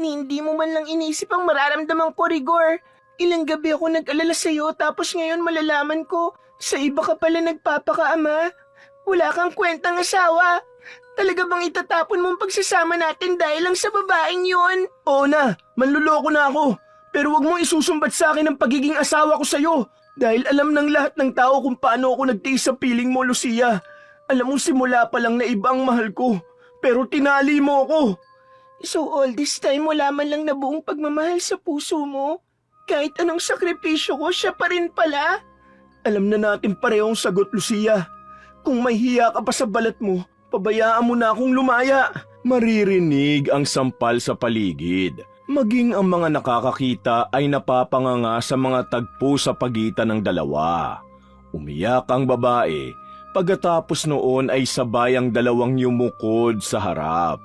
Hindi mo man lang inisip ang mararamdaman ko, Rigor. Ilang gabi ako nag-alala sa'yo tapos ngayon malalaman ko, sa iba ka pala nagpapakaama. Wala kang kwentang asawa. Talaga bang itatapon mong pagsasama natin dahil lang sa babaeng yun? Oo na, manluloko na ako. Pero wag mong isusumbat sa akin ang pagiging asawa ko sa'yo. Dahil alam ng lahat ng tao kung paano ako nagtiis sa piling mo, Lucia. Alam mo simula pa lang na iba ang mahal ko. Pero tinali mo ako. So all this time wala man lang na buong pagmamahal sa puso mo? Kahit anong sakripisyo ko, siya pa rin pala? Alam na natin parehong sagot, Lucia. Kung may hiya ka pa sa balat mo, pabayaan mo na akong lumaya. Maririnig ang sampal sa paligid. Maging ang mga nakakakita ay napapanganga sa mga tagpo sa pagitan ng dalawa. Umiyak ang babae. Pagkatapos noon ay sabay ang dalawang yumukod sa harap.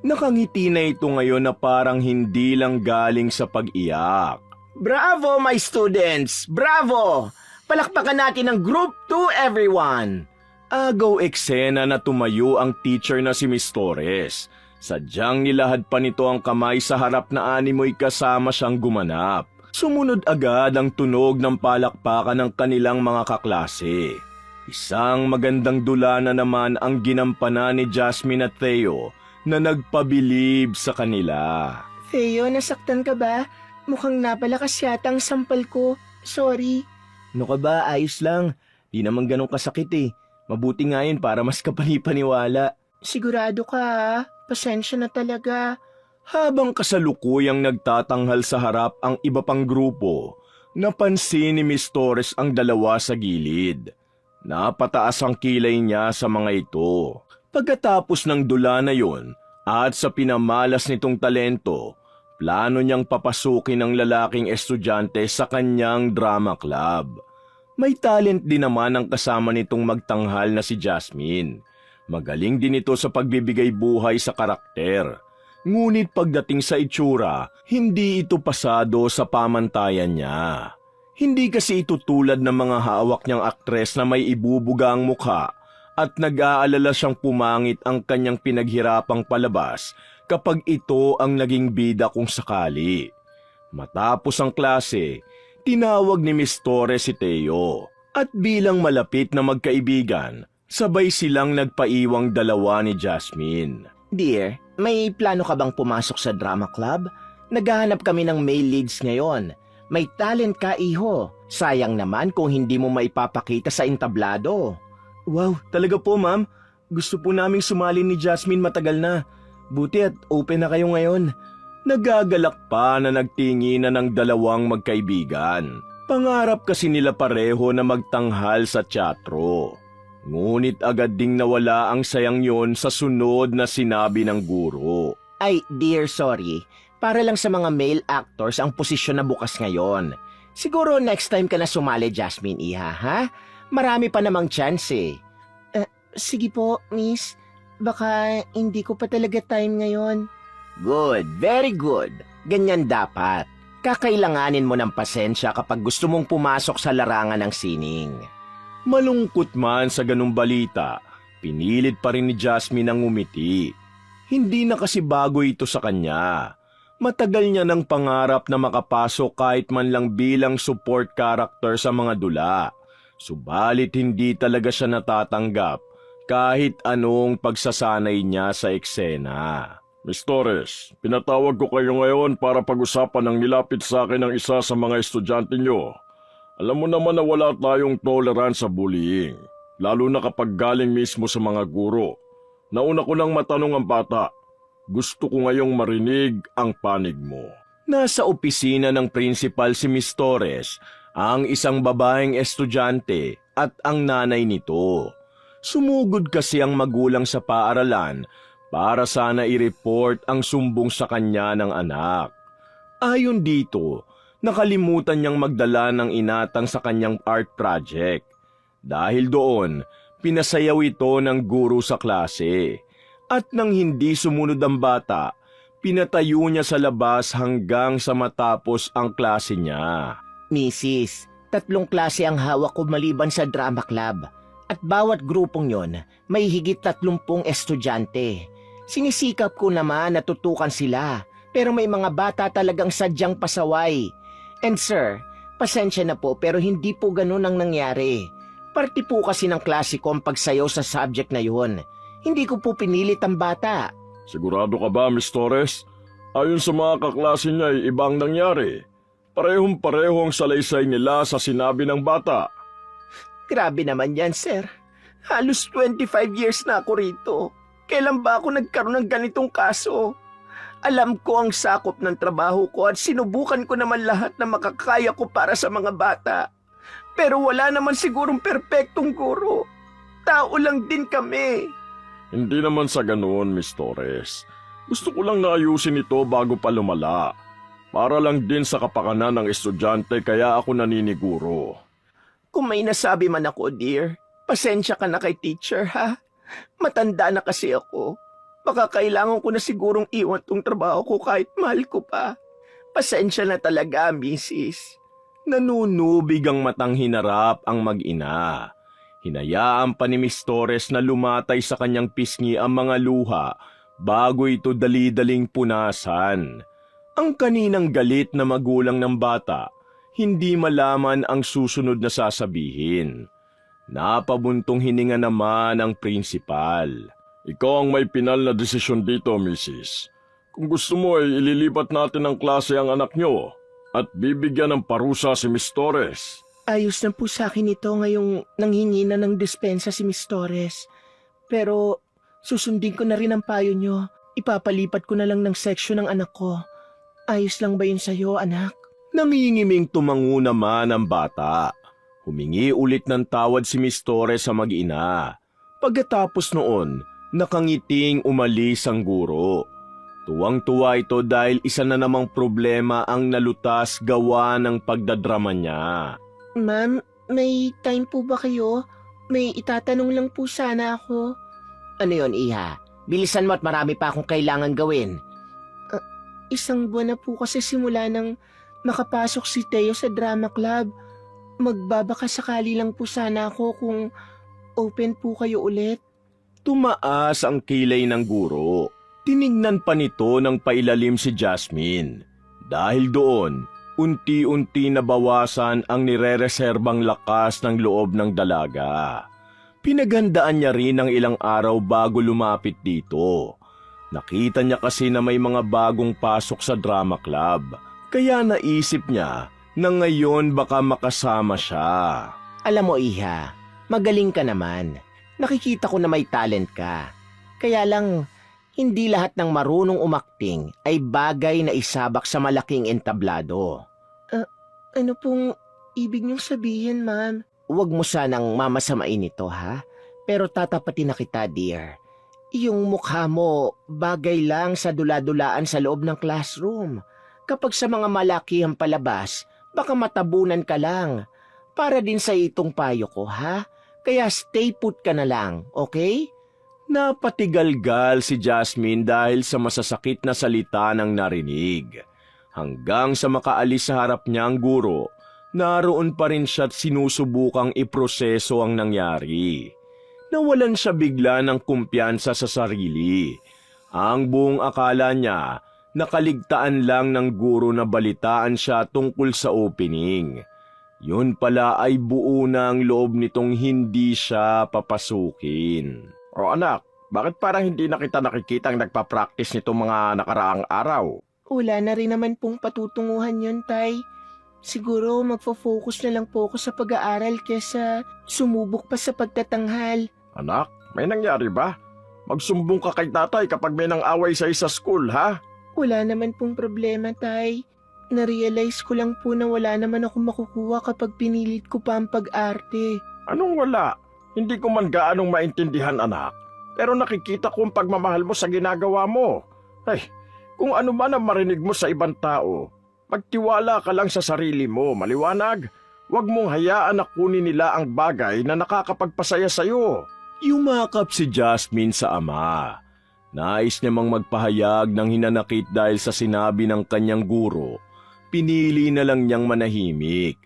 Nakangiti na ito ngayon na parang hindi lang galing sa pag-iyak. Bravo, my students! Bravo! Palakpakan natin ang Group 2, everyone! Agaw eksena na tumayo ang teacher na si Miss Torres. Sadyang nilahad pa nito ang kamay sa harap na animoy kasama siyang gumanap. Sumunod agad ang tunog ng palakpakan ng kanilang mga kaklase. Isang magandang dula na naman ang ginampanan ni Jasmine at Theo na nagpabilib sa kanila. Theo, nasaktan ka ba? Mukhang napalakas yata ang sampal ko. Sorry. Ano ka ba? Ayos lang. Di naman ganun kasakit eh. Mabuti nga yun para mas kapani-paniwala. Sigurado ka ha? Pasensya na talaga. Habang kasalukuyang nagtatanghal sa harap ang iba pang grupo, napansin ni Miss Torres ang dalawa sa gilid. Napataas ang kilay niya sa mga ito. Pagkatapos ng dula na yun at sa pinamalas nitong talento, plano niyang papasukin ang lalaking estudyante sa kanyang drama club. May talent din naman ang kasama nitong magtanghal na si Jasmine. Magaling din ito sa pagbibigay buhay sa karakter. Ngunit pagdating sa itsura, hindi ito pasado sa pamantayan niya. Hindi kasi ito tulad ng mga hawak niyang aktres na may ibubuga ang mukha at nag-aalala siyang pumangit ang kanyang pinaghirapang palabas kapag ito ang naging bida kung sakali. Matapos ang klase, tinawag ni Miss Torres si Theo at bilang malapit na magkaibigan, sabay silang nagpaiwang dalawa ni Jasmine. Dear, may plano ka bang pumasok sa drama club? Naghahanap kami ng male leads ngayon. May talent ka, iho. Sayang naman kung hindi mo maipapakita sa entablado. Wow, talaga po ma'am. Gusto po naming sumali ni Jasmine matagal na. Buti at open na kayo ngayon. Nagagalak pa na nagtinginan ng dalawang magkaibigan. Pangarap kasi nila pareho na magtanghal sa teatro. Ngunit agad ding nawala ang sayang yon sa sunod na sinabi ng guro. Ay, dear, sorry. Para lang sa mga male actors ang posisyon na bukas ngayon. Siguro next time ka na sumali, Jasmine, iha, ha? Marami pa namang chance eh. Sige po, miss. Baka hindi ko pa talaga time ngayon. Good, very good. Ganyan dapat. Kakailanganin mo ng pasensya kapag gusto mong pumasok sa larangan ng sining. Malungkot man sa ganung balita, pinilit pa rin ni Jasmine ang ngumiti. Hindi na kasi bago ito sa kanya. Matagal niya ng pangarap na makapasok kahit man lang bilang support character sa mga dula. Subalit hindi talaga siya natatanggap kahit anong pagsasanay niya sa eksena. Miss Torres, pinatawag ko kayo ngayon para pag-usapan ang nilapit sa akin ng isa sa mga estudyante niyo. Alam mo naman na wala tayong tolerance sa bullying, lalo na kapag galing mismo sa mga guro. Nauna ko nang matanong ang bata. Gusto ko ngayong marinig ang panig mo. Nasa opisina ng principal si Miss Torres, ang isang babaeng estudyante at ang nanay nito. Sumugod kasi ang magulang sa paaralan para sana i-report ang sumbong sa kanya ng anak. Ayon dito, nakalimutan niyang magdala ng inatang sa kanyang art project. Dahil doon, pinasayaw ito ng guro sa klase. At nang hindi sumunod ang bata, pinatayo niya sa labas hanggang sa matapos ang klase niya. Mrs., 3 klase ang hawak ko maliban sa drama club. At bawat grupong yon, may higit 30 estudyante. Sinisikap ko naman na tutukan sila. Pero may mga bata talagang sadyang pasaway. And sir, pasensya na po pero hindi po ganun ang nangyari. Parte po kasi ng klase ko ang pagsayaw sa subject na yun. Hindi ko po pinilit ang bata. Sigurado ka ba, Miss Torres? Ayon sa mga kaklase niya ay ibang nangyari. Parehong-pareho ang salaysay nila sa sinabi ng bata. Grabe naman yan, sir. Halos 25 years na ako rito. Kailan ba ako nagkaroon ng ganitong kaso? Alam ko ang sakop ng trabaho ko at sinubukan ko naman lahat na makakaya ko para sa mga bata. Pero wala naman sigurong perpektong guro. Tao lang din kami. Hindi naman sa ganoon, Miss Torres. Gusto ko lang naayusin ito bago pa lumala. Para lang din sa kapakanan ng estudyante kaya ako naniniguro. Kung may nasabi man ako, dear, pasensya ka na kay teacher, ha? Matanda na kasi ako. Baka kailangan ko na sigurong iwan tong trabaho ko kahit mahal ko pa. Pasensya na talaga, misis. Nanunubig ang matang hinarap ang mag-ina. Hinayaan pa ni Miss Torres na lumatay sa kanyang pisngi ang mga luha bago ito dali-daling punasan. Ang kaninang galit na magulang ng bata, hindi malaman ang susunod na sasabihin. Napabuntong hininga naman ang prinsipal. Ikaw ang may pinal na desisyon dito, Mrs. Kung gusto mo ay ililipat natin ng klase ang anak nyo at bibigyan ng parusa si Miss Torres. Ayos na po sa akin ito ngayong nanghingi na ng dispensa si Miss Torres. Pero susundin ko na rin ang payo nyo. Ipapalipat ko na lang ng section ng anak ko. Ayos lang ba yun sa'yo, anak? Nangingiming tumango naman ang bata. Humingi ulit ng tawad si Miss Torres sa mag-ina. Pagkatapos noon, nakangiting umalis ang guro. Tuwang-tuwa ito dahil isa na namang problema ang nalutas gawa ng pagdadrama niya. Ma'am, may time po ba kayo? May itatanong lang po sana ako. Ano yon, Iha? Bilisan mo at marami pa akong kailangan gawin. Isang buwan na po kasi simula nang makapasok si Teo sa drama club. Magbabaka sakali lang po sana ako kung open po kayo ulit. Tumaas ang kilay ng guro. Tinignan pa nito ng pailalim si Jasmine. Dahil doon, unti-unti nabawasan ang nirereserbang lakas ng loob ng dalaga. Pinaghandaan niya rin ng ilang araw bago lumapit dito. Nakita niya kasi na may mga bagong pasok sa drama club. Kaya naisip niya na ngayon baka makasama siya. Alam mo, Iha, magaling ka naman. Nakikita ko na may talent ka. Kaya lang, hindi lahat ng marunong umakting ay bagay na isabak sa malaking entablado. Ano pong ibig niyong sabihin, ma'am? Huwag mo sanang mamasamain ito, ha? Pero tatapatin na kita, dear. Yung mukha mo, bagay lang sa dula-dulaan sa loob ng classroom. Kapag sa mga malakihang palabas, baka matabunan ka lang. Para din sa itong payo ko, ha? Kaya stay put ka na lang, okay? Napatigalgal si Jasmine dahil sa masasakit na salita ng narinig. Hanggang sa makaalis sa harap niya ang guro, naroon pa rin siya't sinusubukang iproseso ang nangyari. Nawalan siya bigla ng kumpiyansa sa sarili. Ang buong akala niya, nakaligtaan lang ng guro na balitaan siya tungkol sa opening. Yun pala ay buo na ang loob nitong hindi siya papasukin. O anak, bakit parang hindi na kita nakikitang nagpa-practice nitong mga nakaraang araw? Wala na rin naman pong patutunguhan yun, Tay. Siguro magfo-focus na lang po ako sa pag-aaral kesa sumubok pa sa pagtatanghal. Anak, may nangyari ba? Magsumbong ka kay tatay kapag may nang-away sa school, ha? Wala naman pong problema, Tay. Na-realize ko lang po na wala naman ako makukuha kapag pinilit ko pa ang pag-arte. Anong wala? Hindi ko man gaanong maintindihan, anak. Pero nakikita ko ang pagmamahal mo sa ginagawa mo. Ay, kung ano man ang marinig mo sa ibang tao, magtiwala ka lang sa sarili mo, maliwanag. Huwag mong hayaan na kunin nila ang bagay na nakakapagpasaya sa'yo. Yumakap si Jasmine sa ama. Nais niya mang magpahayag ng hinanakit dahil sa sinabi ng kanyang guro. Pinili na lang niyang manahimik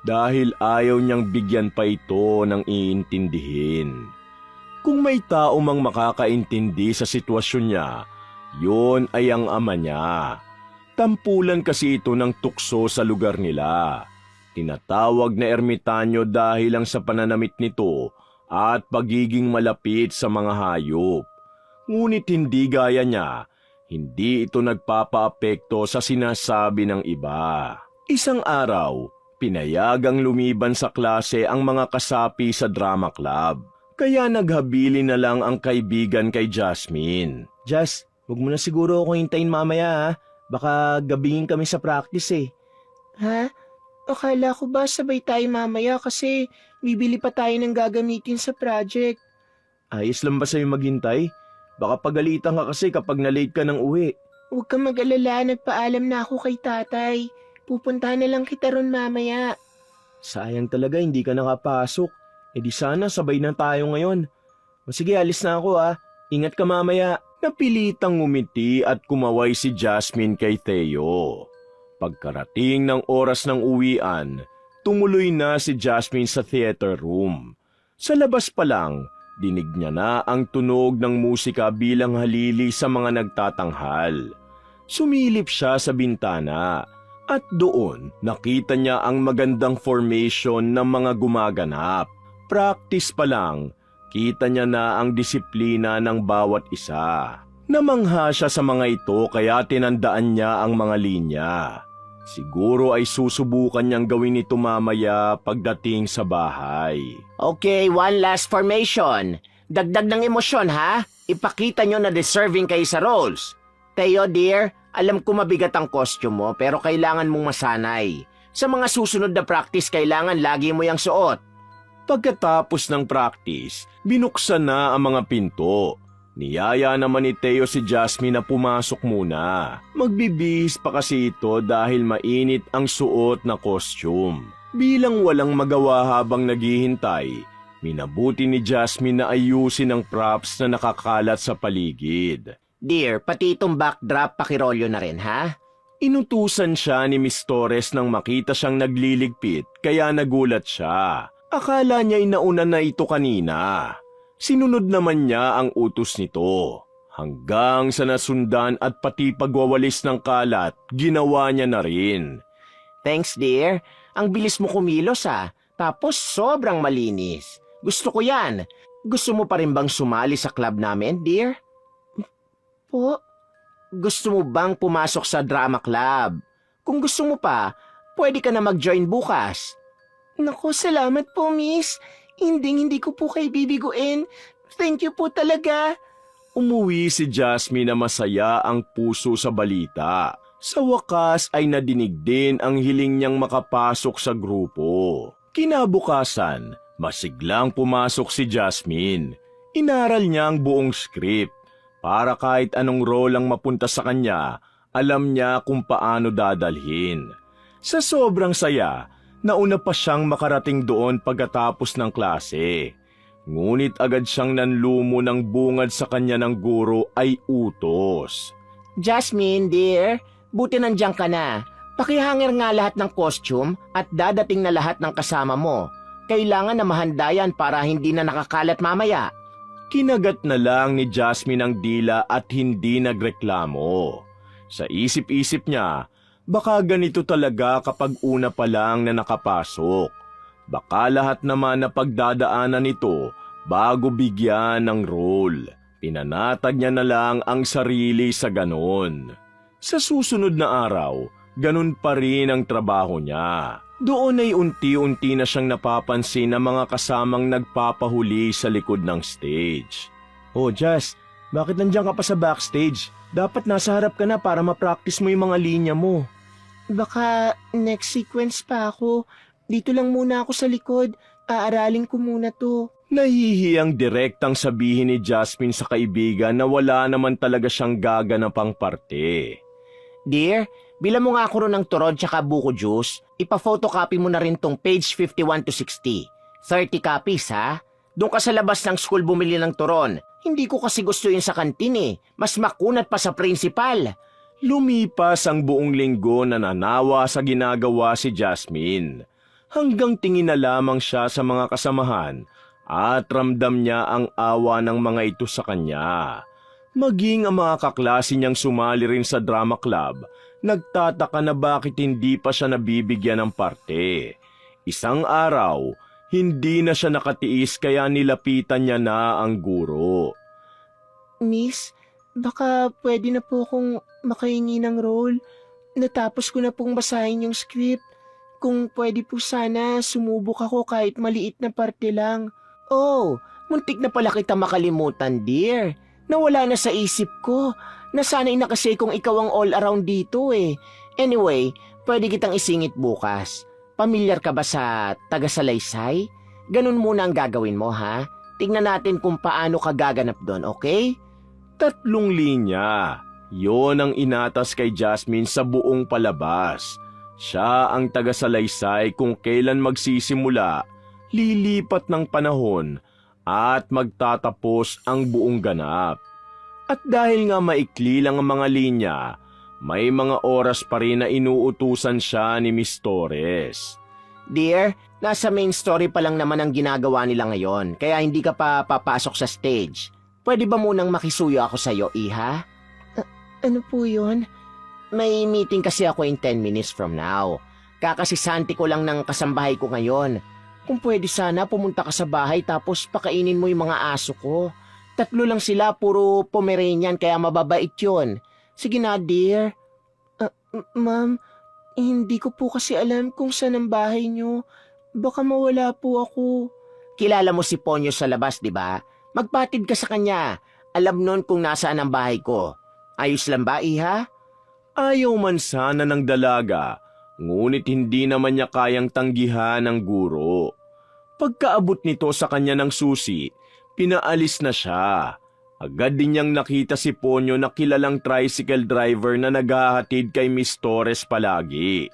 dahil ayaw niyang bigyan pa ito ng iintindihin. Kung may tao mang makakaintindi sa sitwasyon niya, yun ay ang ama niya. Tampulan kasi ito ng tukso sa lugar nila. Tinatawag na ermitanyo dahil lang sa pananamit nito at pagiging malapit sa mga hayop. Ngunit hindi gaya niya, hindi ito nagpapaapekto sa sinasabi ng iba. Isang araw, pinayagang lumiban sa klase ang mga kasapi sa drama club. Kaya naghabili na lang ang kaibigan kay Jasmine. Jas, huwag mo na siguro ako hintayin mamaya ha. Baka gabingin kami sa practice eh. Ha? Akala ko ba sabay tayo mamaya kasi bibili pa tayo ng gagamitin sa project. Ayos lang ba sa'yo maghintay? Baka pagalitan ka kasi kapag na-late ka ng uwi. Huwag kang mag-alala, nagpaalam na ako kay tatay. Pupunta na lang kita ron mamaya. Sayang talaga hindi ka nakapasok. E di sana sabay na tayo ngayon. O sige, alis na ako ha. Ingat ka mamaya. Napilitang ngumiti at kumaway si Jasmine kay Theo. Pagkarating ng oras ng uwian, tumuloy na si Jasmine sa theater room. Sa labas pa lang, dinig niya na ang tunog ng musika bilang halili sa mga nagtatanghal. Sumilip siya sa bintana at doon nakita niya ang magandang formation ng mga gumaganap. Practice pa lang, kita niya na ang disiplina ng bawat isa. Namangha siya sa mga ito kaya tinandaan niya ang mga linya. Siguro ay susubukan niyang gawin ito mamaya pagdating sa bahay. Okay, one last formation. Dagdag ng emosyon ha. Ipakita nyo na deserving kayo sa roles. Theo dear, alam ko mabigat ang costume mo pero kailangan mong masanay. Sa mga susunod na practice kailangan lagi mo yang suot. Pagkatapos ng practice, binuksan na ang mga pinto. Niyaya naman ni Theo si Jasmine na pumasok muna. Magbibihis pa kasi ito dahil mainit ang suot na costume. Bilang walang magawa habang naghihintay, minabuti ni Jasmine na ayusin ang props na nakakalat sa paligid. Dear, pati itong backdrop pakirolyo na rin ha. Inutusan siya ni Miss Torres nang makita siyang nagliligpit kaya nagulat siya. Akala niya'y nauna na ito kanina. Sinunod naman niya ang utos nito. Hanggang sa nasundan at pati pagwawalis ng kalat, ginawa niya na rin. Thanks dear, ang bilis mo kumilos ha. Tapos sobrang malinis. Gusto ko yan. Gusto mo pa rin bang sumali sa club namin, dear? Po? Gusto mo bang pumasok sa drama club? Kung gusto mo pa, pwede ka na mag-join bukas. Naku, salamat po, miss. Hindi ko po kayo bibiguin. Thank you po talaga. Umuwi si Jasmine na masaya ang puso sa balita. Sa wakas ay nadinig din ang hiling niyang makapasok sa grupo. Kinabukasan, masiglang pumasok si Jasmine. Inaral niya ang buong script. Para kahit anong role ang mapunta sa kanya, alam niya kung paano dadalhin. Sa sobrang saya, nauna pa siyang makarating doon pagkatapos ng klase. Ngunit agad siyang nanlumo ng bungad sa kanya ng guro ay utos. Jasmine, dear, buti nandiyan ka na. Pakihanger nga lahat ng costume at dadating na lahat ng kasama mo. Kailangan na mahanda yan para hindi na nakakalat mamaya. Kinagat na lang ni Jasmine ang dila at hindi nagreklamo. Sa isip-isip niya, baka ganito talaga kapag una pa lang na nakapasok. Baka lahat naman na pagdadaanan nito bago bigyan ng role. Pinanatag niya na lang ang sarili sa ganon. Sa susunod na araw, ganon pa rin ang trabaho niya. Doon ay unti-unti na siyang napapansin ng mga kasamang nagpapahuli sa likod ng stage. Oh, Jas, bakit nandiyan ka pa sa backstage? Dapat nasa harap ka na para ma-practice mo yung mga linya mo. Baka next sequence pa ako. Dito lang muna ako sa likod. Aaralin ko muna to. Nahihiyang direktang sabihin ni Jasmine sa kaibigan na wala naman talaga siyang gaganapang parte. Dear, bilang mo nga ako ron ng turon tsaka buko juice, ipa-photocopy mo na rin tong page 51 to 60. 30 copies ha? Doon ka sa labas ng school bumili ng turon. Hindi ko kasi gusto yun sa kantin eh. Mas makunat pa sa principal. Lumipas ang buong linggo na nanawa sa ginagawa si Jasmine. Hanggang tingin na lamang siya sa mga kasamahan at ramdam niya ang awa ng mga ito sa kanya. Maging ang mga kaklase niyang sumali rin sa drama club, Nagtataka na bakit hindi pa siya nabibigyan ng parte. Isang araw, hindi na siya nakatiis kaya nilapitan niya na ang guro. Miss, baka pwede na po akong makahingi ng role. Natapos ko na pong basahin yung script. Kung pwede po sana, sumubok ako kahit maliit na parte lang. Oh, muntik na pala kita makalimutan, dear. Nawala na sa isip ko. Nasanay na kasi kung ikaw ang all-around dito eh. Anyway, pwede kitang isingit bukas. Pamilyar ka ba sa taga-salaysay? Ganun muna ang gagawin mo, ha? Tingnan natin kung paano ka gaganap doon, okay? 3 linya. Yon ang inatas kay Jasmine sa buong palabas. Siya ang taga-salaysay kung kailan magsisimula, lilipat ng panahon, at magtatapos ang buong ganap. At dahil nga maikli lang ang mga linya, may mga oras pa rin na inuutusan siya ni Miss Torres. Dear, nasa main story pa lang naman ang ginagawa nila ngayon, kaya hindi ka pa papasok sa stage. Pwede ba munang makisuyo ako sa'yo, Iha? Ano po yun? May meeting kasi ako in 10 minutes from now. Kakasisanti ko lang ng kasambahay ko ngayon. Kung pwede sana, pumunta ka sa bahay tapos pakainin mo yung mga aso ko. 3 lang sila, puro Pomeranian, kaya mababait yun. Sige na, dear. Ma'am, hindi ko po kasi alam kung saan ang bahay niyo. Baka mawala po ako. Kilala mo si Ponyo sa labas, di ba? Magpatid ka sa kanya. Alam nun kung nasaan ang bahay ko. Ayos lang ba, Iha? Ayaw man sana ng dalaga, ngunit hindi naman niya kayang tanggihan ng guro. Pagkaabot nito sa kanya ng susi, pinaalis na siya. Agad din niyang nakita si Ponyo na kilalang tricycle driver na naghahatid kay Miss Torres palagi.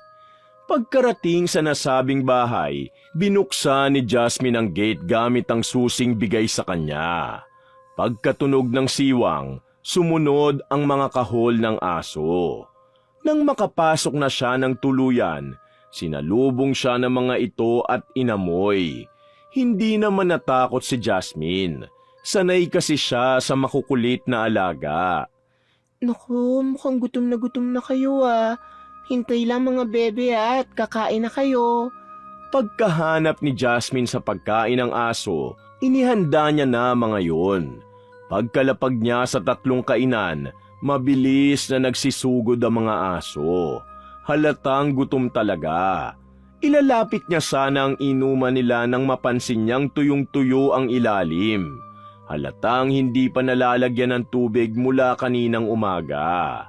Pagkarating sa nasabing bahay, binuksan ni Jasmine ang gate gamit ang susing bigay sa kanya. Pagkatunog ng siwang, sumunod ang mga kahol ng aso. Nang makapasok na siya ng tuluyan, sinalubong siya ng mga ito at inamoy. Hindi naman natakot si Jasmine. Sanay kasi siya sa makukulit na alaga. Naku, mukhang gutom na kayo ah. Hintay lang mga bebe at kakain na kayo. Pagkahanap ni Jasmine sa pagkain ng aso, inihanda niya na mga yun. Pagkalapag niya sa 3 kainan, mabilis na nagsisugod ang mga aso. Halatang gutom talaga. Ilalapit niya sana ang inuman nila nang mapansin niyang tuyong-tuyo ang ilalim. Halatang hindi pa nalalagyan ng tubig mula kaninang umaga.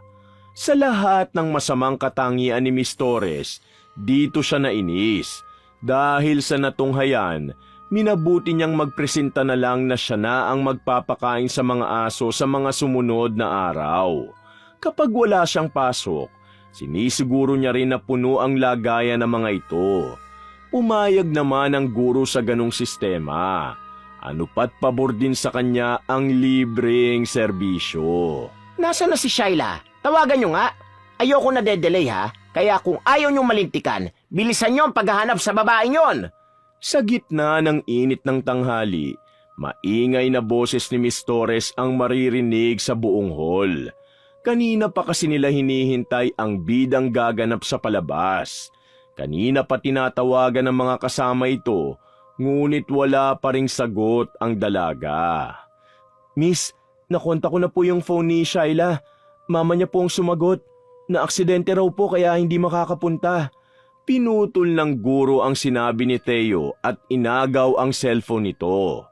Sa lahat ng masamang katangian ni Miss Torres, dito siya nainis. Dahil sa natunghayan, minabuti niyang magpresenta na lang na siya na ang magpapakain sa mga aso sa mga sumunod na araw. Kapag wala siyang pasok, sinisiguro niya rin na puno ang lagayan ng mga ito. Pumayag naman ang guro sa ganong sistema. Ano pat pabor din sa kanya ang libreng serbisyo. Nasaan na si Shyla? Tawagan nyo nga. Ayoko na de-delay ha. Kaya kung ayaw nyo malintikan, bilisan nyo ang paghahanap sa babaeng yon. Sa gitna ng init ng tanghali, maingay na boses ni Miss Torres ang maririnig sa buong hall. Kanina pa kasi nila hinihintay ang bidang gaganap sa palabas. Kanina pa tinatawagan ng mga kasama ito, ngunit wala pa ring sagot ang dalaga. Miss, nakonta ko na po yung phone ni Shyla. Mama niya po ang sumagot. Na-aksidente raw po kaya hindi makakapunta. Pinutol ng guro ang sinabi ni Theo at inagaw ang cellphone nito.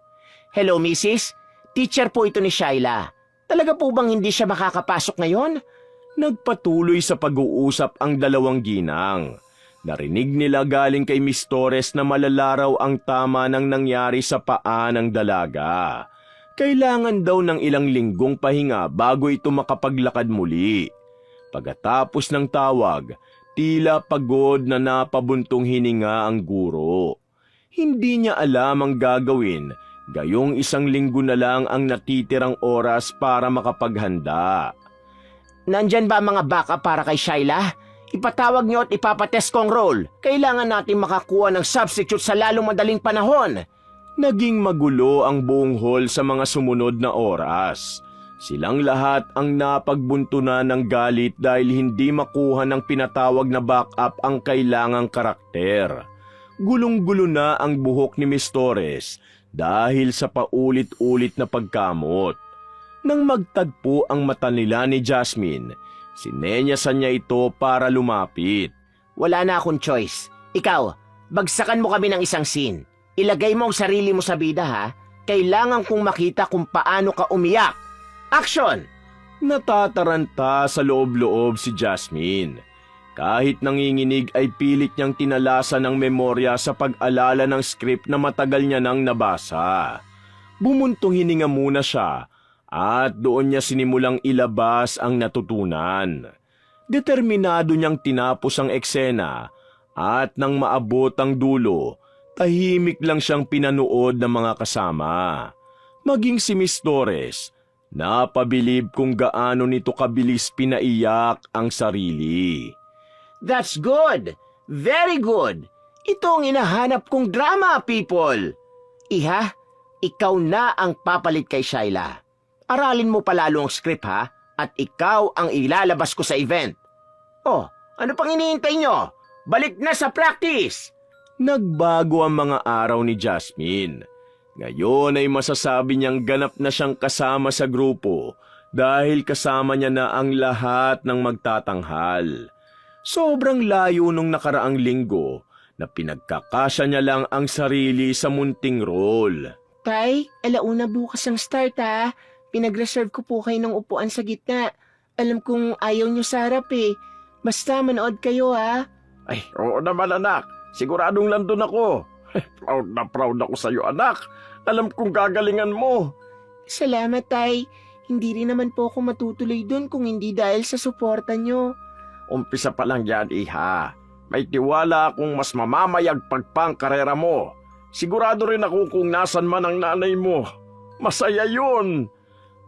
Hello, Mrs. Teacher po ito ni Shyla. Talaga po bang hindi siya makakapasok ngayon? Nagpatuloy sa pag-uusap ang dalawang ginang. Narinig nila galing kay Miss Torres na malalaraw ang tama ng nangyari sa paa ng dalaga. Kailangan daw ng ilang linggong pahinga bago ito makapaglakad muli. Pagkatapos ng tawag, tila pagod na napabuntong hininga ang guro. Hindi niya alam ang gagawin, gayong 1 linggo na lang ang natitirang oras para makapaghanda. Nandyan ba ang mga backup para kay Shyla? Ipatawag niyo at ipapatest ko ang role. Kailangan natin makakuha ng substitute sa lalong madaling panahon. Naging magulo ang buong hall sa mga sumunod na oras. Silang lahat ang napagbuntunan ng galit dahil hindi makuha ng pinatawag na backup ang kailangang karakter. Gulong-gulo na ang buhok ni Miss Torres dahil sa paulit-ulit na pagkamot. Nang magtagpo ang mata nila ni Jasmine, sinenyasan niya ito para lumapit. Wala na akong choice. Ikaw, bagsakan mo kami ng isang scene. Ilagay mo ang sarili mo sa bida, ha? Kailangan kong makita kung paano ka umiyak. Action! Natataranta sa loob-loob si Jasmine. Kahit nanginginig ay pilit niyang tinalasa ng memorya sa pag-alala ng script na matagal niya nang nabasa. Bumuntong hininga muna siya at doon niya sinimulang ilabas ang natutunan. Determinado niyang tinapos ang eksena at nang maabot ang dulo, tahimik lang siyang pinanood ng mga kasama. Maging si Miss Torres, napabilib kung gaano nito kabilis pinaiyak ang sarili. That's good! Very good! Ito ang hinahanap kong drama, people! Iha, ikaw na ang papalit kay Shyla. Aralin mo palalo ang script, ha? At ikaw ang ilalabas ko sa event. Oh, ano pang iniintay nyo? Balik na sa practice! Nagbago ang mga araw ni Jasmine. Ngayon ay masasabi niyang ganap na siyang kasama sa grupo dahil kasama niya na ang lahat ng magtatanghal. Sobrang layo nung nakaraang linggo na pinagkakasya niya lang ang sarili sa munting role. Tay, alauna bukas ang start, ha? Pinag-reserve ko po kayo ng upuan sa gitna. Alam kong ayaw nyo sa harap, eh. Basta manood kayo, ha? Ay, oo naman anak. Siguradong landon ako. Proud ako sa'yo anak. Alam kong gagalingan mo. Salamat, Tay. Hindi rin naman po ako matutuloy dun kung hindi dahil sa suporta nyo. Umpisa pa lang yan, iha. May tiwala akong mas mamamayagpag pa ang karera mo. Sigurado rin ako kung nasan man ang nanay mo. Masaya yun.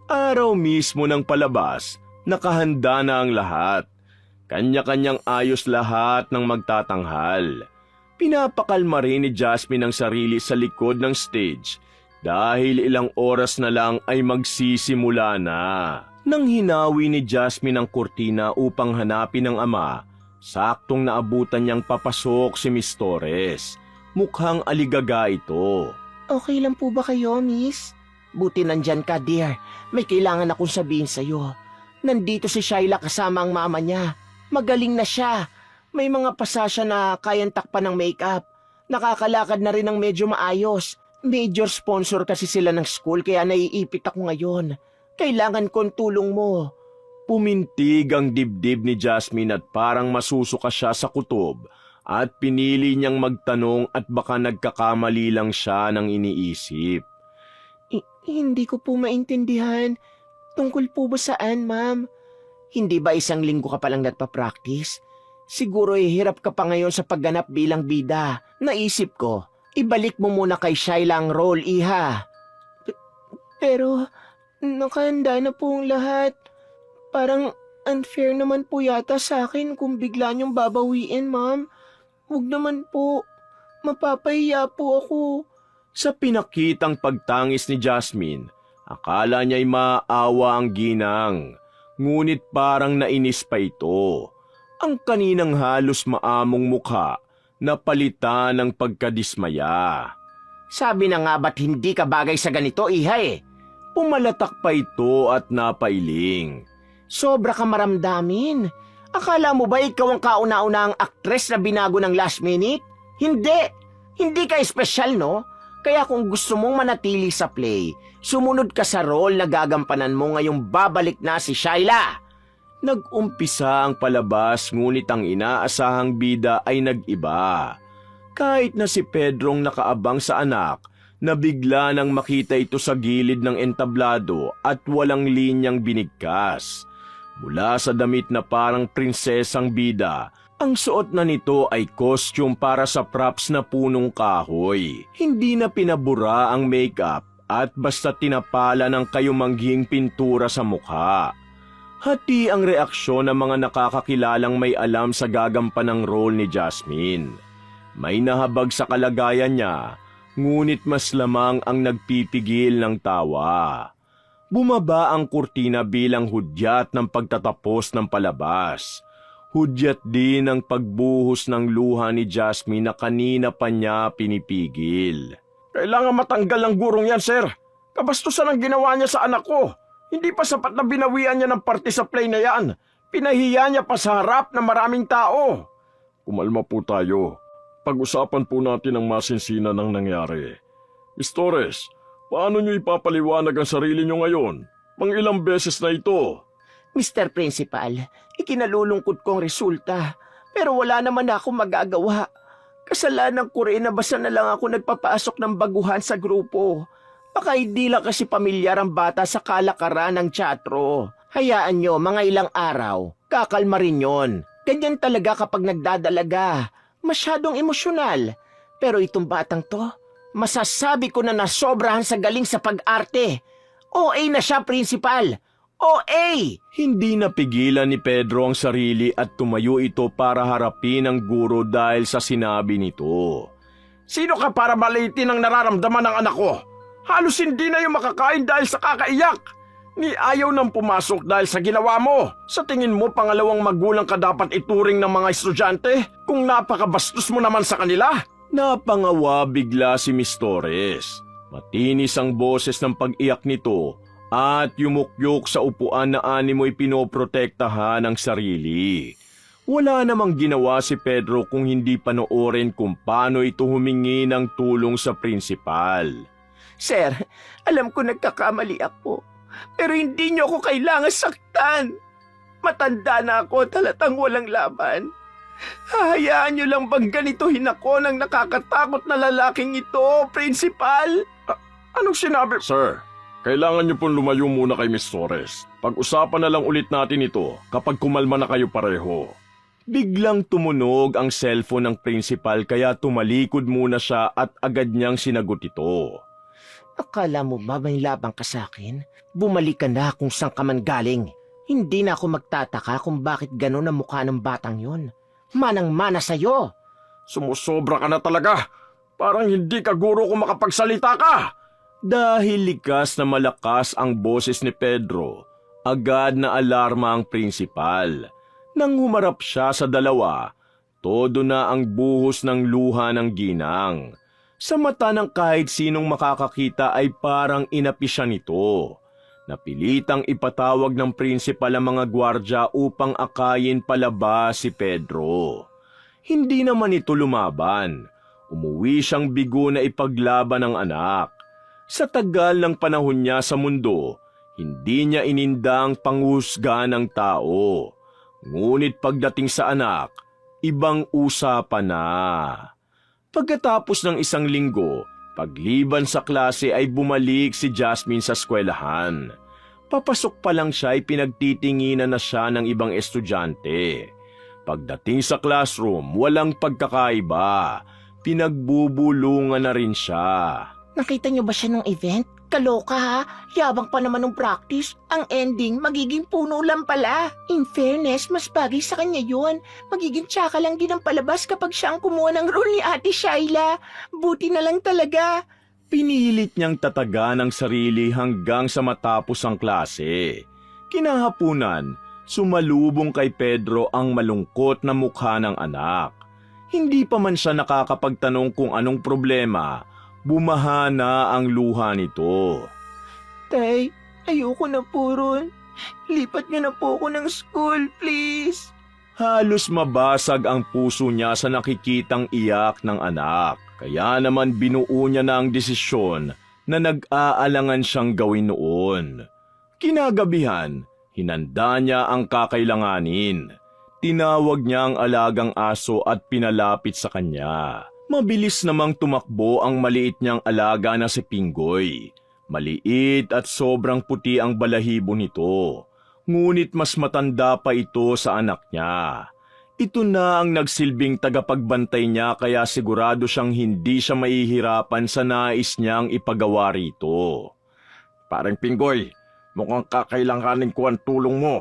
Araw mismo ng palabas, nakahanda na ang lahat. Kanya-kanyang ayos lahat ng magtatanghal. Pinapakalma rin ni Jasmine ang sarili sa likod ng stage dahil ilang oras na lang ay magsisimula na. Nang hinawi ni Jasmine ang kurtina upang hanapin ang ama, saktong naabutan niyang papasok si Miss Torres. Mukhang aligaga ito. Okay lang po ba kayo, miss? Buti nandyan ka, dear. May kailangan akong sabihin sa'yo. Nandito si Shyla kasama ang mama niya. Magaling na siya. May mga pasasya na kayang takpan ng makeup. Nakakalakad na rin ng medyo maayos. Major sponsor kasi sila ng school kaya naiipit ako ngayon. Kailangan kong tulong mo. Pumintig ang dibdib ni Jasmine at parang masusuka siya sa kutob at pinili niyang magtanong at baka nagkakamali lang siya ng iniisip. Hindi ko po maintindihan. Tungkol po ba saan, ma'am? Hindi ba isang linggo ka palang nagpa-practice? Siguro hirap ka pa ngayon sa pagganap bilang bida. Naisip ko, ibalik mo muna kay Shyla ang role, iha. Pero nakahanda na po ang lahat. Parang unfair naman po yata sa akin kung bigla niyong babawiin, ma'am. Huwag naman po. Mapapahiya po ako. Sa pinakitang pagtangis ni Jasmine, akala niya'y maawa ang ginang. Ngunit parang nainis pa ito. Ang kaninang halos maamong mukha napalitan ng pagkadismaya. Sabi na nga ba't hindi ka bagay sa ganito, iha eh? Pumalatak pa ito at napailing. Sobra ka maramdamin. Akala mo ba ikaw ang kauna-unahang aktres na binago ng last minute? Hindi! Hindi ka espesyal, no? Kaya kung gusto mong manatili sa play, sumunod ka sa role na gagampanan mo ngayong babalik na si Shyla. Nag-umpisa ang palabas ngunit ang inaasahang bida ay nag-iba. Kahit na si Pedrong nakaabang sa anak, nabigla nang makita ito sa gilid ng entablado at walang linyang binigkas. Mula sa damit na parang prinsesang bida, ang suot na nito ay costume para sa props na punong kahoy. Hindi na pinabura ang makeup at basta tinapala ng kayumanghing pintura sa mukha. Hati ang reaksyon ng mga nakakakilalang may alam sa gagampanang role ni Jasmine. May nahabag sa kalagayan niya, ngunit mas lamang ang nagpipigil ng tawa. Bumaba ang kurtina bilang hudyat ng pagtatapos ng palabas. Hudyat din ang pagbuhos ng luha ni Jasmine na kanina pa niya pinipigil. Kailangan matanggal ang gurong yan, sir. Kabastusan ang ginawa niya sa anak ko. Hindi pa sapat na binawian niya ng parte sa play na yan. Pinahiya niya pa sa harap ng maraming tao. Kumalma po tayo. Pag-usapan po natin ang masinsinan ng nangyari. Miss Torres, paano niyo ipapaliwanag ang sarili niyo ngayon? Ilang beses na ito. Mr. Principal, ikinalulungkot kong resulta. Pero wala naman ako magagawa. Kasalanan ko rin na basta na lang ako nagpapasok ng baguhan sa grupo. Baka hindi lang kasi pamilyar ang bata sa kalakaran ng teatro. Hayaan nyo, mga ilang araw, kakalma rin yon. Ganyan talaga kapag nagdadalaga. Masyadong emosyonal. Pero itong batang to, masasabi ko na nasobrahan sa galing sa pag-arte. OA na siya, Principal. OA! Hindi napigilan ni Pedro ang sarili at tumayo ito para harapin ang guro dahil sa sinabi nito. Sino ka para maliitin ang nararamdaman ng anak ko? Halos hindi na yung makakain dahil sa kakaiyak. Ni ayaw nang pumasok dahil sa ginawa mo. Sa tingin mo, pangalawang magulang ka dapat ituring ng mga estudyante? Kung napakabastos mo naman sa kanila? Napangawa bigla si Miss Torres. Matinis ang boses ng pag-iyak nito at yumukyok sa upuan na animo'y pinoprotektahan ang sarili. Wala namang ginawa si Pedro kung hindi panoorin kung paano ito humingi ng tulong sa principal. Sir, alam ko nagkakamali ako. Pero hindi niyo ako kailangan saktan. Matanda na ako, talatang walang laban. Hahayaan niyo lang bang ganituhin ako ng nakakatakot na lalaking ito, Principal? Anong sinabi? Sir, kailangan niyo pong lumayo muna kay Miss Torres. Pag-usapan na lang ulit natin ito kapag kumalma na kayo pareho. Biglang tumunog ang cellphone ng principal kaya tumalikod muna siya at agad niyang sinagot ito. Akala mo ba may labang ka sa akin? Bumalik ka na kung saan ka man galing. Hindi na ako magtataka kung bakit gano'n ang mukha ng batang yon. Manang-mana sa'yo. Sumusobra ka na talaga. Parang hindi ka guro kung makapagsalita ka. Dahil likas na malakas ang boses ni Pedro, agad na alarma ang principal. Nang humarap siya sa dalawa, todo na ang buhos ng luha ng ginang. Sa mata ng kahit sinong makakakita ay parang inapi siya nito. Napilitang ipatawag ng principal ang mga gwardya upang akayin palabas si Pedro. Hindi naman ito lumaban. Umuwi siyang bigo na ipaglaban ng anak. Sa tagal ng panahon niya sa mundo, hindi niya inindang panghusga ng tao. Ngunit pagdating sa anak, ibang usapan na. Pagkatapos ng isang linggo, pagliban sa klase ay bumalik si Jasmine sa eskwelahan. Papasok pa lang siya ay pinagtitinginan na siya ng ibang estudyante. Pagdating sa classroom, walang pagkakaiba. Pinagbubulungan na rin siya. Nakita niyo ba siya nung event? Kaloka ha? Yabang pa naman ng practice. Ang ending, magiging puno lang pala. In fairness, mas bagay sa kanya yun. Magiging tsaka lang din ang palabas kapag siya ang kumuha ng role ni Ate Shaila. Buti na lang talaga. Pinilit niyang tatagan ang sarili hanggang sa matapos ang klase. Kinahapunan, sumalubong kay Pedro ang malungkot na mukha ng anak. Hindi pa man siya nakakapagtanong kung anong problema, bumaha na ang luha nito. Tay, ayoko na po ron. Lipat niyo na po ako ng school, please. Halos mabasag ang puso niya sa nakikitang iyak ng anak. Kaya naman binuo niya na ang desisyon na nag-aalangan siyang gawin noon. Kinagabihan, hinanda niya ang kakailanganin. Tinawag niya ang alagang aso at pinalapit sa kanya. Mabilis namang tumakbo ang maliit niyang alaga na si Pinggoy. Maliit at sobrang puti ang balahibo nito. Ngunit mas matanda pa ito sa anak niya. Ito na ang nagsilbing tagapagbantay niya kaya sigurado siyang hindi siya mahihirapan sa nais niyang ipagawa rito. Parang Pinggoy, mukhang kakailanganin ko ang tulong mo.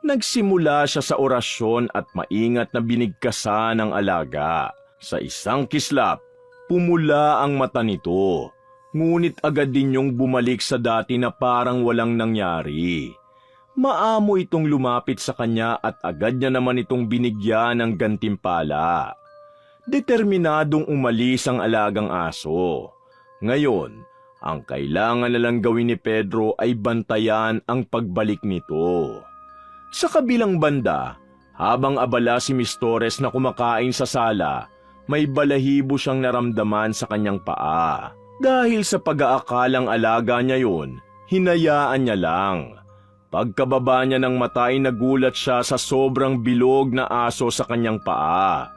Nagsimula siya sa orasyon at maingat na binigkasan ng alaga. Sa isang kislap, pumula ang mata nito. Ngunit agad din yung bumalik sa dati na parang walang nangyari. Maamo itong lumapit sa kanya at agad niya naman itong binigyan ng gantimpala. Determinadong umalis ang alagang aso. Ngayon, ang kailangan na lang gawin ni Pedro ay bantayan ang pagbalik nito. Sa kabilang banda, habang abala si Miss Torres na kumakain sa sala, may balahibo siyang naramdaman sa kanyang paa. Dahil sa pag-aakalang alaga niya yun, hinayaan niya lang. Pagkababa niya ng mata ay nagulat siya sa sobrang bilog na aso sa kanyang paa.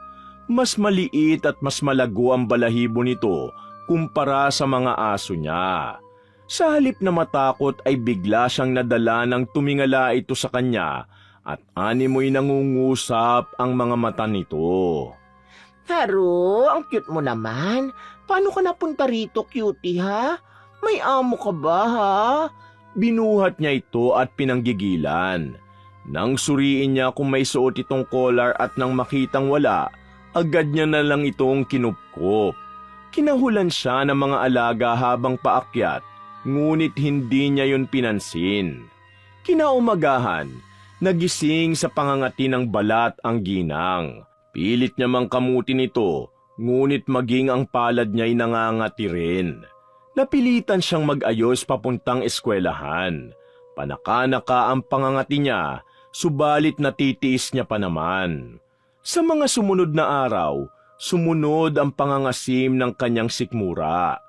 Mas maliit at mas malago ang balahibo nito kumpara sa mga aso niya. Sa halip na matakot ay bigla siyang nadala ng tumingala ito sa kanya at animoy nangungusap ang mga mata nito. Haro, ang cute mo naman. Paano ka napunta rito, cutie, ha? May amo ka ba, ha? Binuhat niya ito at pinanggigilan. Nang suriin niya kung may suot itong collar at nang makitang wala, agad niya na lang itong kinupkop. Kinahulan siya ng mga alaga habang paakyat, ngunit hindi niya yun pinansin. Kinaumagahan, nagising sa pangangati ng balat ang ginang. Pilit niya mang kamutin ito, ngunit maging ang palad niya'y nangangati rin. Napilitan siyang mag-ayos papuntang eskwelahan. Panaka-naka ang pangangati niya, subalit natitiis niya pa naman. Sa mga sumunod na araw, sumunod ang pangangasim ng kanyang sikmura.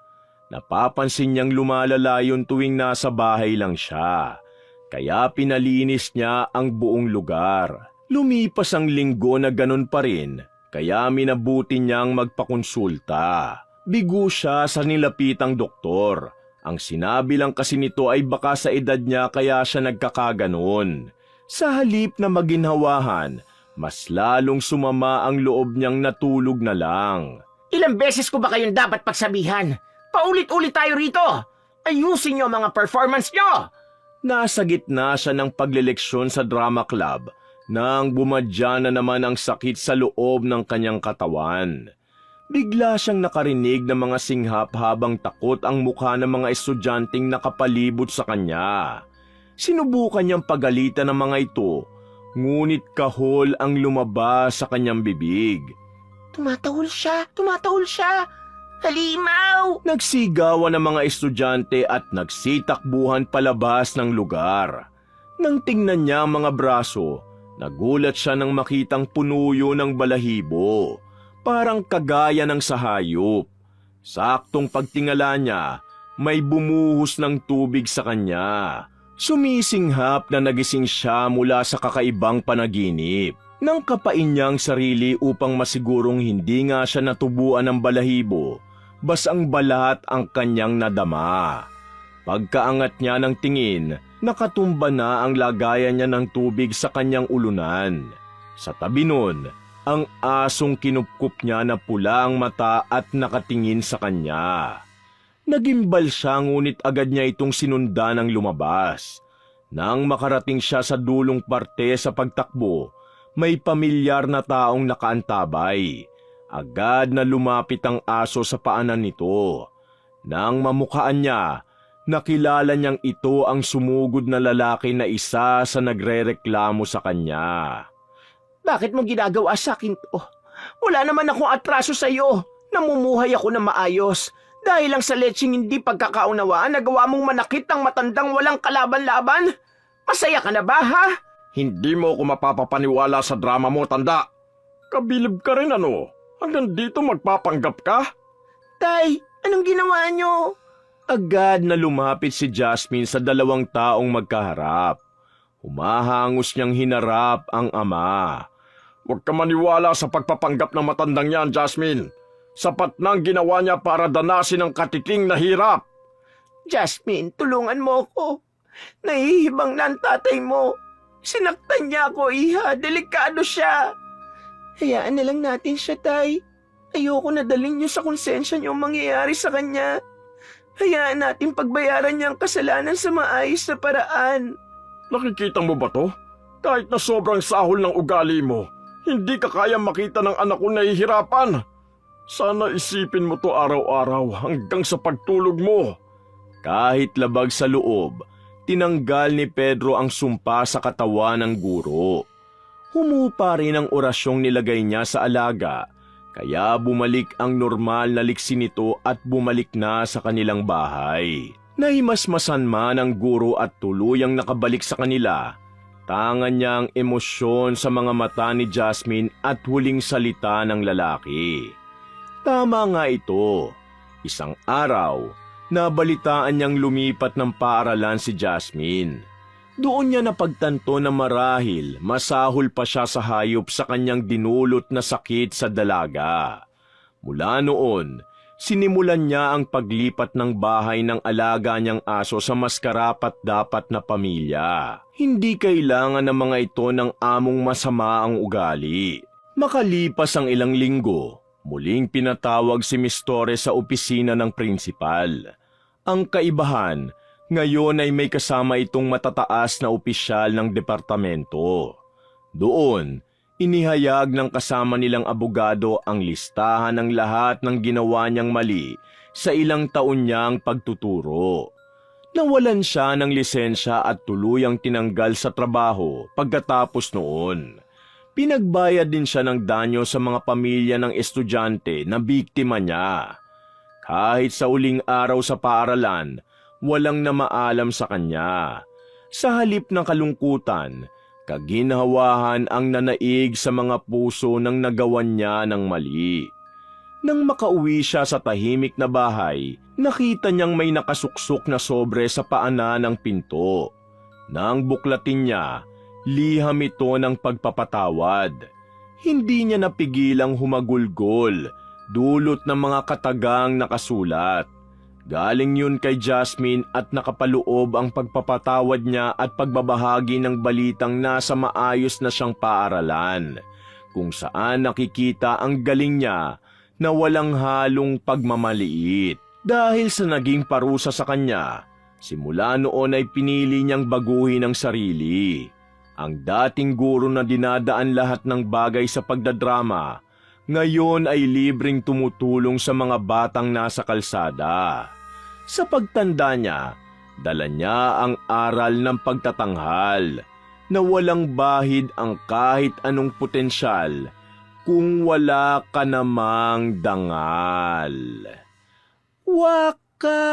Napapansin niyang lumalala yun tuwing nasa bahay lang siya. Kaya pinalinis niya ang buong lugar. Lumipas ang linggo na ganun pa rin, kaya minabuti niyang magpakonsulta. Bigo siya sa nilapitang doktor. Ang sinabi lang kasi nito ay baka sa edad niya kaya siya nagkakaganon. Sa halip na maginhawahan, mas lalong sumama ang loob niyang natulog na lang. Ilang beses ko ba kayong dapat pagsabihan? Paulit-ulit tayo rito! Ayusin niyo mga performance niyo! Nasa gitna siya ng pagleleksyon sa drama club nang bumadya na naman ang sakit sa loob ng kanyang katawan. Bigla siyang nakarinig ng mga singhap habang takot ang mukha ng mga estudyanteng nakapalibot sa kanya. Sinubukan niyang pagalitan ng mga ito, ngunit kahol ang lumabas sa kanyang bibig. Tumatahol siya! Tumatahol siya! Halimaw! Nagsigawan ng mga estudyante at nagsitakbuhan palabas ng lugar. Nang tingnan niya ang mga braso, nagulat siya nang makitang punuyo ng balahibo. Parang kagaya ng sa hayop. Saktong pagtingala niya, may bumuhos ng tubig sa kanya. Sumisinghap na nagising siya mula sa kakaibang panaginip. Nang kapain niya ang sarili upang masigurong hindi nga siya natubuan ng balahibo, basang balat ang kanyang nadama. Pagkaangat niya ng tingin, nakatumba na ang lagayan niya ng tubig sa kanyang ulunan. Sa tabi nun, ang asong kinupkup niya na pula ang mata at nakatingin sa kanya. Nagimbal siya ngunit agad niya itong sinundan ng lumabas. Nang makarating siya sa dulong parte sa pagtakbo, may pamilyar na taong nakaantabay. Agad na lumapit ang aso sa paanan nito. Nang mamukaan niya, nakilala niyang ito ang sumugod na lalaki na isa sa nagrereklamo sa kanya. Bakit mo ginagawa sa akin to? Wala naman akong atraso sa iyo. Namumuhay ako na maayos. Dahil lang sa letseng hindi pagkakaunawaan, nagawa mong manakit ang matandang walang kalaban-laban? Masaya ka na ba, ha? Hindi mo ako mapapapaniwala sa drama mo, tanda. Kabilib ka rin ano? Hanggang dito magpapanggap ka? Tay, anong ginawa niyo? Agad na lumapit si Jasmine sa dalawang taong magkaharap. Humahangos niyang hinarap ang ama. Huwag ka maniwala sa pagpapanggap ng matandang yan, Jasmine. Sapat na ang ginawa niya para danasin ang katiting na hirap. Jasmine, tulungan mo ako. Nahihibang na ang tatay mo. Sinaktan niya ako, iha. Delikado siya. Hayaan na lang natin siya, tay. Ayoko na dalhin niyo sa konsensya niyo ang mangyayari sa kanya. Hayaan natin pagbayaran niya ang kasalanan sa maayos na paraan. Nakikita mo ba to? Kahit na sobrang sahol ng ugali mo, hindi ka kaya makita ng anak ko nahihirapan. Sana isipin mo to araw-araw hanggang sa pagtulog mo. Kahit labag sa loob, tinanggal ni Pedro ang sumpa sa katawan ng guro. Humupa rin ang orasyong nilagay niya sa alaga, kaya bumalik ang normal na liksi nito at bumalik na sa kanilang bahay. Nahimasmasan man ang guro at tuluyang nakabalik sa kanila. Tangan niya ang emosyon sa mga mata ni Jasmine at huling salita ng lalaki. Tama nga ito. Isang araw, nabalitaan niyang lumipat ng paaralan si Jasmine. Doon niya napagtanto na marahil masahol pa siya sa hayop sa kanyang dinulot na sakit sa dalaga. Mula noon, sinimulan niya ang paglipat ng bahay ng alaga niyang aso sa mas karapat-dapat na pamilya. Hindi kailangan ng mga ito ng among masama ang ugali. Makalipas ang ilang linggo, muling pinatawag si Miss Torres sa opisina ng prinsipal. Ang kaibahan, ngayon ay may kasama itong matataas na opisyal ng departamento. Doon, inihayag ng kasama nilang abogado ang listahan ng lahat ng ginawa niyang mali sa ilang taon niyang pagtuturo. Nawalan siya ng lisensya at tuluyang tinanggal sa trabaho pagkatapos noon. Pinagbayad din siya ng danyo sa mga pamilya ng estudyante na biktima niya. Kahit sa uling araw sa paaralan, walang namaalam sa kanya. Sa halip ng kalungkutan, kaginhawahan ang nanaig sa mga puso ng nagawan niya ng mali. Nang makauwi siya sa tahimik na bahay, nakita niyang may nakasuksok na sobre sa paanan ng pinto. Nang buklatin niya, liham ito ng pagpapatawad. Hindi niya napigilang humagulgol, dulot ng mga katagang nakasulat. Galing yun kay Jasmine at nakapaloob ang pagpapatawad niya at pagbabahagi ng balitang nasa maayos na siyang paaralan, kung saan nakikita ang galing niya na walang halong pagmamaliit. Dahil sa naging parusa sa kanya, simula noon ay pinili niyang baguhin ang sarili. Ang dating guro na dinadaan lahat ng bagay sa pagdadrama, ngayon ay libreng tumutulong sa mga batang nasa kalsada. Sa pagtanda niya, dala niya ang aral ng pagtatanghal, na walang bahid ang kahit anong potensyal kung wala ka namang dangal. Wakas!